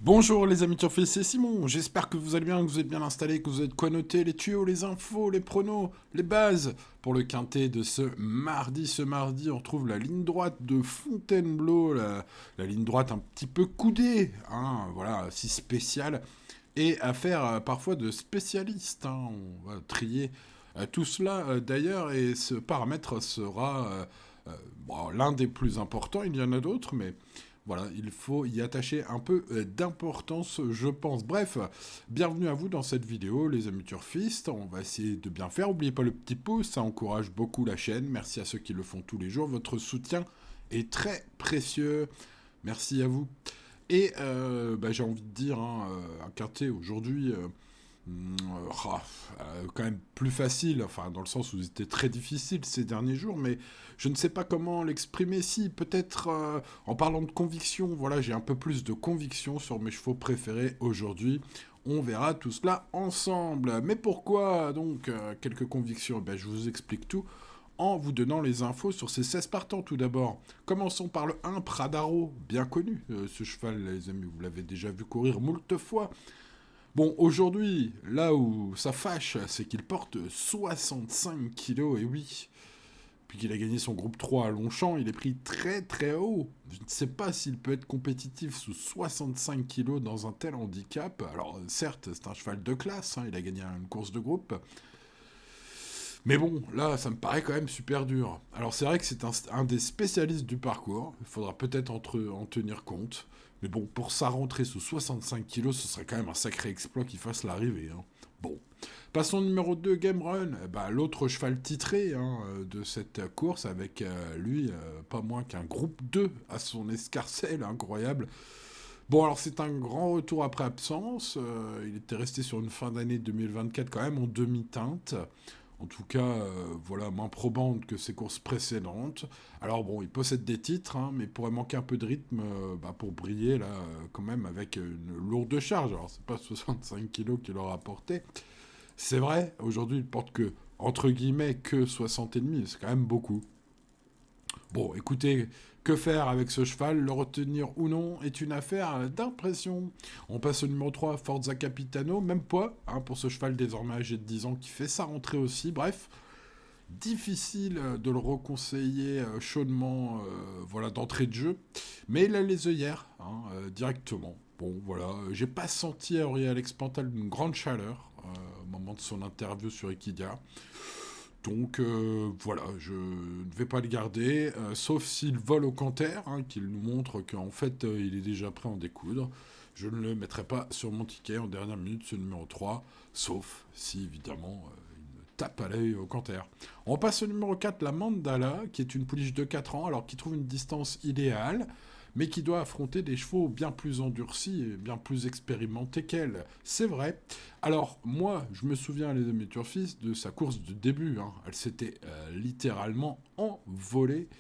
Bonjour les amis turfistes, c'est Simon, j'espère que vous allez bien, que vous êtes bien installés, que vous êtes quoi noter les tuyaux, les infos, les pronos, les bases pour le quintet de ce mardi. Ce mardi, on retrouve la ligne droite de Fontainebleau, la ligne droite un petit peu coudée, hein, voilà, si spéciale, et affaire parfois de spécialistes. Hein, on va trier tout cela d'ailleurs, et ce paramètre sera bon, l'un des plus importants, il y en a d'autres, mais voilà, il faut y attacher un peu d'importance, je pense. Bref, bienvenue à vous dans cette vidéo, les amis turfistes. On va essayer de bien faire. N'oubliez pas le petit pouce, ça encourage beaucoup la chaîne. Merci à ceux qui le font tous les jours. Votre soutien est très précieux. Merci à vous. Et j'ai envie de dire, hein, un quintet aujourd'hui, quand même plus facile, enfin dans le sens où c'était très difficile ces derniers jours, mais je ne sais pas comment l'exprimer. Si, peut-être en parlant de conviction, voilà, j'ai un peu plus de conviction sur mes chevaux préférés aujourd'hui. On verra tout cela ensemble. Mais pourquoi donc quelques convictions? Je vous explique tout en vous donnant les infos sur ces 16 partants tout d'abord. Commençons par le 1 Pradaro, bien connu. Ce cheval, les amis, vous l'avez déjà vu courir moult fois. Bon, aujourd'hui, là où ça fâche, c'est qu'il porte 65 kilos, et oui, puis qu'il a gagné son groupe 3 à Longchamp, il est pris très très haut. Je ne sais pas s'il peut être compétitif sous 65 kilos dans un tel handicap. Alors certes, c'est un cheval de classe, hein, il a gagné une course de groupe, mais bon, là, ça me paraît quand même super dur. Alors c'est vrai que c'est un des spécialistes du parcours, il faudra peut-être en tenir compte. Mais bon, pour sa rentrée sous 65 kilos, ce serait quand même un sacré exploit qu'il fasse l'arrivée. Hein. Bon. Passons au numéro 2, Game Run. L'autre cheval titré hein, de cette course, avec lui, pas moins qu'un groupe 2 à son escarcelle, incroyable. Bon, alors c'est un grand retour après absence. Il était resté sur une fin d'année 2024 quand même en demi-teinte. En tout cas, voilà, moins probante que ses courses précédentes. Alors bon, il possède des titres, hein, mais pourrait manquer un peu de rythme pour briller, là, quand même, avec une lourde charge. Alors, c'est pas 65 kilos qu'il aura porté. C'est vrai, aujourd'hui, il porte que, entre guillemets, que 60,5. C'est quand même beaucoup. Bon, écoutez, que faire avec ce cheval? Le retenir ou non est une affaire d'impression. On passe au numéro 3, Forza Capitano, même poids hein, pour ce cheval désormais âgé de 10 ans qui fait sa rentrée aussi. Bref, difficile de le reconseiller chaudement voilà, d'entrée de jeu, mais il a les œillères hein, directement. Bon, voilà, j'ai pas senti à Aurier Alex Pantal une grande chaleur au moment de son interview sur Equidia. Donc voilà, je ne vais pas le garder, sauf s'il vole au canter, hein, qu'il nous montre qu'en fait il est déjà prêt à en découdre. Je ne le mettrai pas sur mon ticket en dernière minute, ce numéro 3, sauf si évidemment il me tape à l'œil au canter. On passe au numéro 4, la Mandala, qui est une pouliche de 4 ans, alors qui trouve une distance idéale, mais qui doit affronter des chevaux bien plus endurcis et bien plus expérimentés qu'elle. C'est vrai. Alors, moi, je me souviens, les amis turfistes, de sa course de début. Hein. Elle s'était littéralement envolée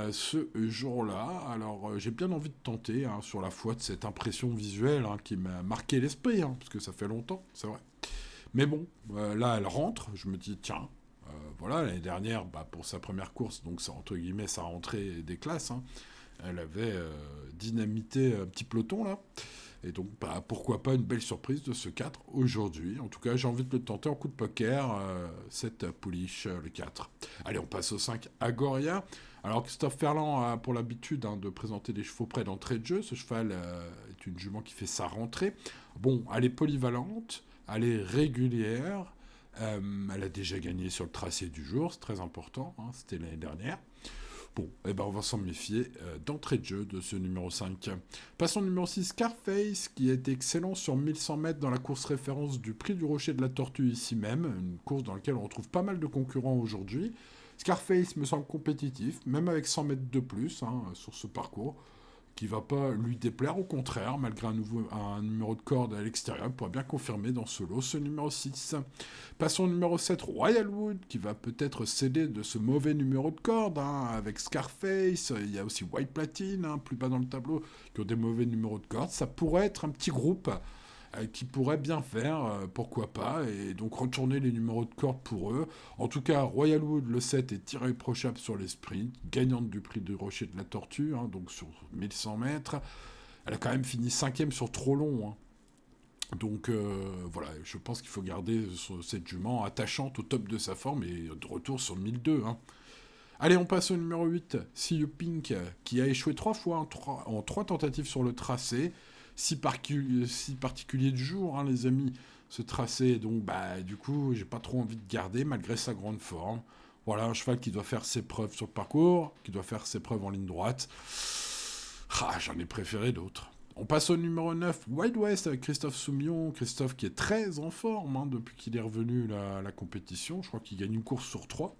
ce jour-là. Alors, j'ai bien envie de tenter, hein, sur la foi de cette impression visuelle hein, qui m'a marqué l'esprit, hein, parce que ça fait longtemps, c'est vrai. Mais bon, là, elle rentre. Je me dis, tiens, voilà, l'année dernière, pour sa première course, donc c'est entre guillemets sa rentrée des classes, hein, elle avait dynamité un petit peloton là. Et donc, pourquoi pas une belle surprise de ce 4 aujourd'hui. En tout cas, j'ai envie de le tenter en coup de poker, cette pouliche, le 4. Allez, on passe au 5, Agoria. Alors, Christophe Ferland a pour l'habitude hein, de présenter des chevaux près d'entrée de jeu. Ce cheval est une jument qui fait sa rentrée. Bon, elle est polyvalente, elle est régulière. Elle a déjà gagné sur le tracé du jour, c'est très important, hein, c'était l'année dernière. Bon, on va s'en méfier d'entrée de jeu de ce numéro 5. Passons au numéro 6, Scarface, qui est excellent sur 1100 mètres dans la course référence du Prix du Rocher de la Tortue ici même, une course dans laquelle on retrouve pas mal de concurrents aujourd'hui. Scarface me semble compétitif, même avec 100 mètres de plus hein, sur ce parcours, qui va pas lui déplaire, au contraire, malgré un numéro de corde à l'extérieur, il pourrait bien confirmer dans ce lot ce numéro 6. Passons au numéro 7, Royal Wood, qui va peut-être céder de ce mauvais numéro de corde, hein, avec Scarface, il y a aussi White Platine, hein, plus bas dans le tableau, qui ont des mauvais numéros de corde. Ça pourrait être un petit groupe qui pourrait bien faire, pourquoi pas, et donc retourner les numéros de corde pour eux. En tout cas, Royal Wood, le 7, est irréprochable sur les sprints, gagnante du prix du Rocher de la Tortue, hein, donc sur 1100 mètres. Elle a quand même fini 5e sur trop long, hein. Donc voilà, je pense qu'il faut garder cette jument attachante au top de sa forme et de retour sur le 1002, hein. Allez, on passe au numéro 8, See You Pink, qui a échoué 3 fois en 3 tentatives sur le tracé. Si particulier du jour, hein, les amis, ce tracé. Donc, bah, du coup, j'ai pas trop envie de garder, malgré sa grande forme. Voilà, un cheval qui doit faire ses preuves sur le parcours, qui doit faire ses preuves en ligne droite. Ah, j'en ai préféré d'autres. On passe au numéro 9, Wild West, avec Christophe Soumillon. Christophe qui est très en forme, hein, depuis qu'il est revenu à la compétition. Je crois qu'il gagne une course sur 3.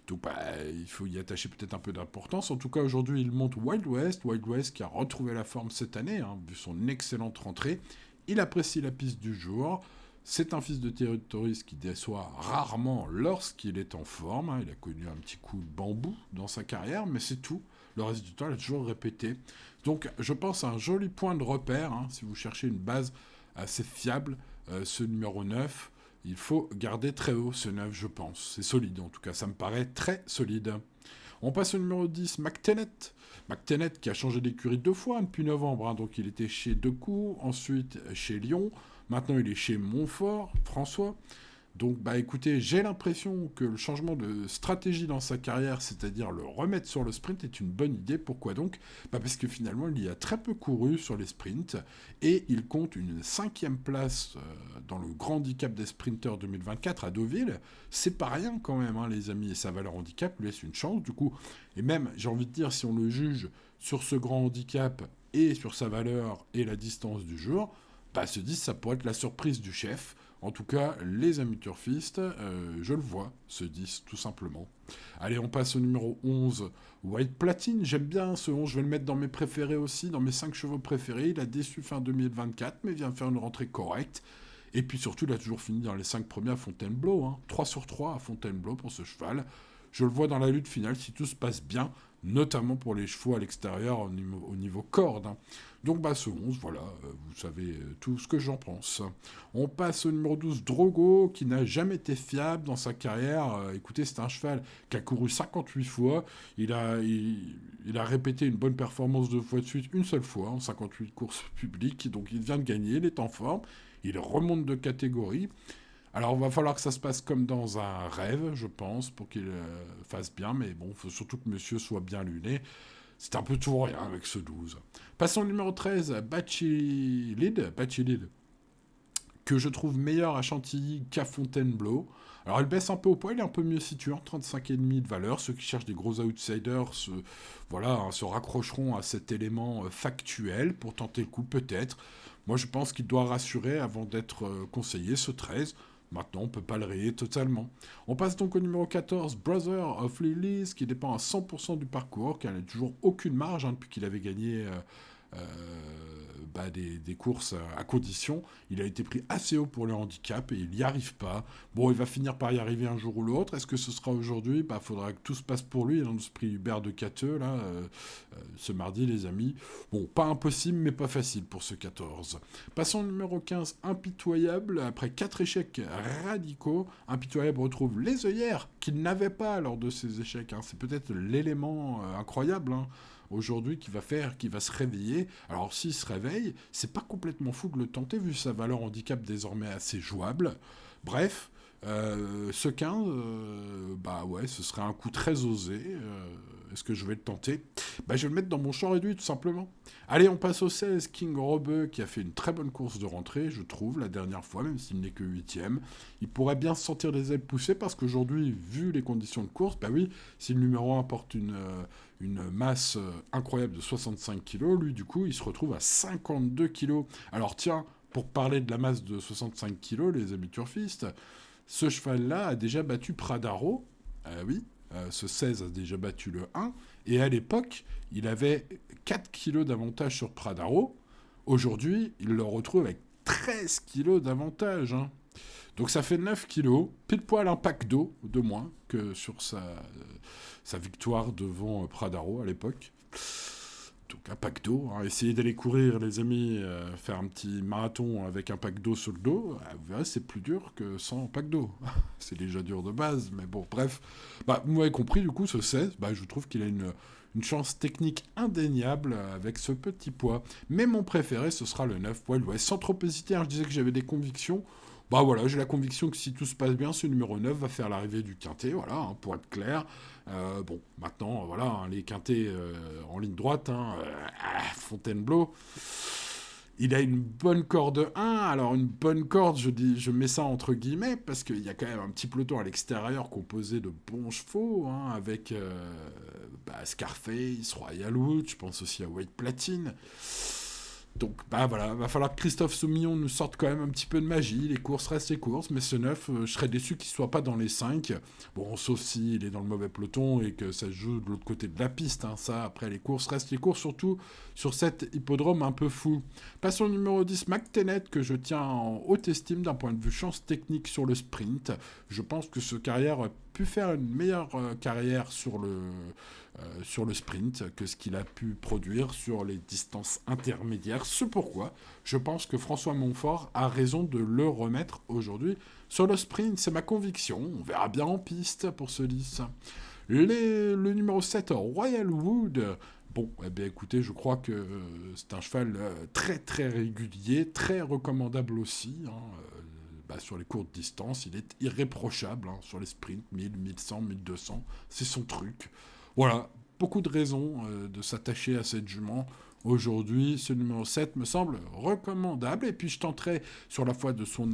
Donc bah, il faut y attacher peut-être un peu d'importance. En tout cas, aujourd'hui, il monte Wild West. Wild West qui a retrouvé la forme cette année, hein, vu son excellente rentrée. Il apprécie la piste du jour. C'est un fils de territoriste qui déçoit rarement lorsqu'il est en forme, hein. Il a connu un petit coup de bambou dans sa carrière, mais c'est tout. Le reste du temps, il a toujours répété. Donc, je pense à un joli point de repère, hein, si vous cherchez une base assez fiable, ce numéro 9. Il faut garder très haut ce 9, je pense. C'est solide, en tout cas, ça me paraît très solide. On passe au numéro 10, McTennet. McTennet qui a changé d'écurie 2 fois depuis novembre, hein. Donc il était chez Decoux, ensuite chez Lyon, maintenant il est chez Montfort, François. Donc bah écoutez, j'ai l'impression que le changement de stratégie dans sa carrière, c'est-à-dire le remettre sur le sprint, est une bonne idée. Pourquoi donc? Bah parce que finalement il y a très peu couru sur les sprints et il compte une 5e place dans le grand handicap des sprinters 2024 à Deauville. C'est pas rien quand même, hein, les amis, et sa valeur handicap lui laisse une chance du coup. Et même, j'ai envie de dire, si on le juge sur ce grand handicap et sur sa valeur et la distance du jour, bah se dit ça pourrait être la surprise du chef. En tout cas, les amis turfistes, je le vois, se disent tout simplement. Allez, on passe au numéro 11, White Platine. J'aime bien ce 11, je vais le mettre dans mes préférés aussi, dans mes 5 chevaux préférés. Il a déçu fin 2024, mais vient faire une rentrée correcte. Et puis surtout, il a toujours fini dans les 5 premiers à Fontainebleau, hein. 3 sur 3 à Fontainebleau pour ce cheval. Je le vois dans la lutte finale si tout se passe bien, notamment pour les chevaux à l'extérieur au niveau corde, hein. Donc bah ce 11, voilà, vous savez tout ce que j'en pense. On passe au numéro 12, Drogo, qui n'a jamais été fiable dans sa carrière. Écoutez, c'est un cheval qui a couru 58 fois. Il a répété une bonne performance 2 fois de suite, une seule fois, en 58 courses publiques. Donc il vient de gagner, il est en forme. Il remonte de catégorie. Alors, il va falloir que ça se passe comme dans un rêve, je pense, pour qu'il fasse bien. Mais bon, il faut surtout que monsieur soit bien luné. C'est un peu tout rien avec ce 12. Passons au numéro 13, Bachilid, que je trouve meilleur à Chantilly qu'à Fontainebleau. Alors, elle baisse un peu au poids, il est un peu mieux situé, en 35,5 de valeur. Ceux qui cherchent des gros outsiders voilà, hein, se raccrocheront à cet élément factuel pour tenter le coup, peut-être. Moi, je pense qu'il doit rassurer avant d'être conseillé, ce 13. Maintenant, on ne peut pas le rayer totalement. On passe donc au numéro 14, Brother of Lilies, qui dépend à 100% du parcours, qui n'a toujours aucune marge, hein, depuis qu'il avait gagné des courses à condition. Il a été pris assez haut pour le handicap et il n'y arrive pas. Bon, il va finir par y arriver un jour ou l'autre. Est-ce que ce sera aujourd'hui? Bah, faudra que tout se passe pour lui. Il a ce prix Hubert de Cateux, là, ce mardi, les amis. Bon, pas impossible, mais pas facile pour ce 14. Passons au numéro 15, Impitoyable. Après 4 échecs radicaux, Impitoyable retrouve les œillères qu'il n'avait pas lors de ces échecs, hein. C'est peut-être l'élément incroyable, hein, aujourd'hui qui va se réveiller. Alors s'il se réveille, c'est pas complètement fou de le tenter vu sa valeur handicap désormais assez jouable. Bref, ce 15, bah ouais, ce serait un coup très osé. Est-ce que je vais le tenter? Bah je vais le mettre dans mon champ réduit tout simplement. Allez, on passe au 16, King Robeux, qui a fait une très bonne course de rentrée, je trouve, la dernière fois, même s'il n'est que 8ème. Il pourrait bien se sentir les ailes poussées, parce qu'aujourd'hui, vu les conditions de course, bah oui, si le numéro 1 porte une masse incroyable de 65 kg, lui, du coup, il se retrouve à 52 kg. Alors tiens, pour parler de la masse de 65 kg, les amis turfistes, ce cheval-là a déjà battu Pradaro, oui, ce 16 a déjà battu le 1, et à l'époque, il avait 4 kilos d'avantage sur Pradaro. Aujourd'hui, il le retrouve avec 13 kilos d'avantage, hein. Donc ça fait 9 kilos, pile poil un pack d'eau de moins que sur sa victoire devant Pradaro à l'époque. Donc un pack d'eau, hein. Essayez d'aller courir, les amis, faire un petit marathon avec un pack d'eau sur le dos, vous verrez, c'est plus dur que sans pack d'eau. C'est déjà dur de base, mais bon, bref. Bah, vous m'avez compris, du coup, ce 16, bah, je trouve qu'il a une une chance technique indéniable avec ce petit poids. Mais mon préféré, ce sera le 9 Wild West. Sans trop hésiter, hein, je disais que j'avais des convictions. Bah voilà, j'ai la conviction que si tout se passe bien, ce numéro 9 va faire l'arrivée du quintet, voilà, hein, pour être clair. Bon, maintenant, voilà, hein, les quintets en ligne droite, hein, Fontainebleau, il a une bonne corde 1. Alors, une bonne corde, je mets ça entre guillemets, parce qu'il y a quand même un petit peloton à l'extérieur composé de bons chevaux, hein, avec Scarface, Royal Wood, je pense aussi à White Platine. Donc, bah voilà, va falloir que Christophe Soumillon nous sorte quand même un petit peu de magie. Les courses restent les courses, mais ce 9, je serais déçu qu'il soit pas dans les 5. Bon, sauf s'il est dans le mauvais peloton et que ça se joue de l'autre côté de la piste. Hein. Ça, après, les courses restent les courses, surtout sur cet hippodrome un peu fou. Passons au numéro 10, McTennet, que je tiens en haute estime d'un point de vue chance technique sur le sprint. Je pense que ce carrière a pu faire une meilleure carrière sur le sprint que ce qu'il a pu produire sur les distances intermédiaires. C'est pourquoi je pense que François Montfort a raison de le remettre aujourd'hui sur le sprint. C'est ma conviction. On verra bien en piste pour ce 10. Le numéro 7, Royal Wood. Bon, eh bien écoutez, je crois que c'est un cheval très très régulier, très recommandable aussi. Sur les courtes distances, il est irréprochable hein, sur les sprints, 1000, 1100, 1200, c'est son truc. Voilà, beaucoup de raisons de s'attacher à cette jument. Aujourd'hui, ce numéro 7 me semble recommandable. Et puis je tenterai sur la foi de son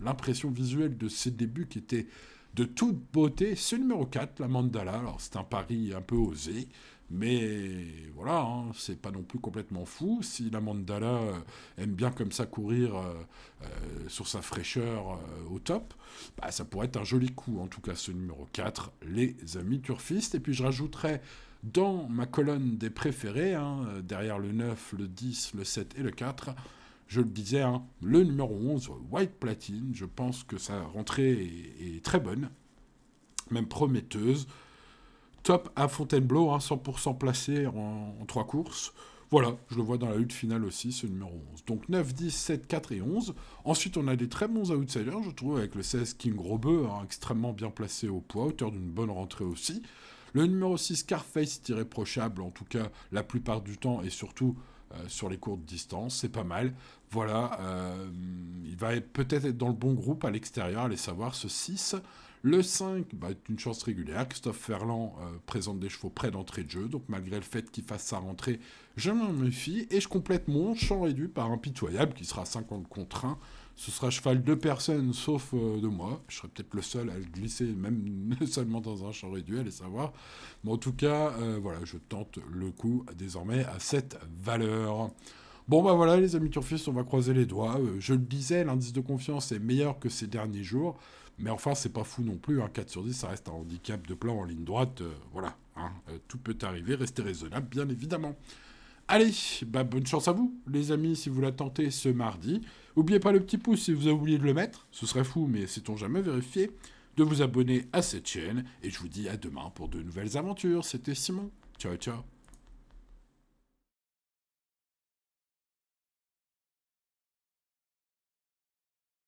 l'impression visuelle de ses débuts qui était de toute beauté. Ce numéro 4, la Mandala. Alors c'est un pari un peu osé. Mais voilà, hein, c'est pas non plus complètement fou. Si la Mandala aime bien comme ça courir sur sa fraîcheur au top, bah, ça pourrait être un joli coup. En tout cas, ce numéro 4, les amis turfistes. Et puis je rajouterai dans ma colonne des préférés, hein, derrière le 9, le 10, le 7 et le 4, je le disais, hein, le numéro 11, White Platine. Je pense que sa rentrée est très bonne, même prometteuse. Top à Fontainebleau, hein, 100% placé en 3 courses. Voilà, je le vois dans la lutte finale aussi, ce numéro 11. Donc 9, 10, 7, 4 et 11. Ensuite, on a des très bons outsiders, je trouve, avec le 16 King Grobeux, hein, extrêmement bien placé au poids, auteur d'une bonne rentrée aussi. Le numéro 6, Scarface, irréprochable, en tout cas, la plupart du temps, et surtout sur les courtes distances, c'est pas mal. Voilà, il va peut-être être dans le bon groupe à l'extérieur, allez savoir, ce 6. Le 5, est une chance régulière. Christophe Ferland présente des chevaux près d'entrée de jeu. Donc malgré le fait qu'il fasse sa rentrée, je m'en méfie. Et je complète mon champ réduit par un pitoyable qui sera 50 contre 1. Ce sera cheval de personnes sauf de moi. Je serai peut-être le seul à le glisser, même seulement dans un champ réduit, allez savoir. Mais en tout cas, voilà, je tente le coup désormais à cette valeur. Bon bah voilà les amis turfistes, on va croiser les doigts. Je le disais, l'indice de confiance est meilleur que ces derniers jours. Mais enfin, c'est pas fou non plus, hein. 4 sur 10, ça reste un handicap de plan en ligne droite. Voilà, hein. Tout peut arriver, restez raisonnable, bien évidemment. Allez, bonne chance à vous, les amis, si vous la tentez ce mardi. N'oubliez pas le petit pouce si vous avez oublié de le mettre, ce serait fou, mais sait-on jamais vérifié, de vous abonner à cette chaîne. Et je vous dis à demain pour de nouvelles aventures. C'était Simon. Ciao, ciao.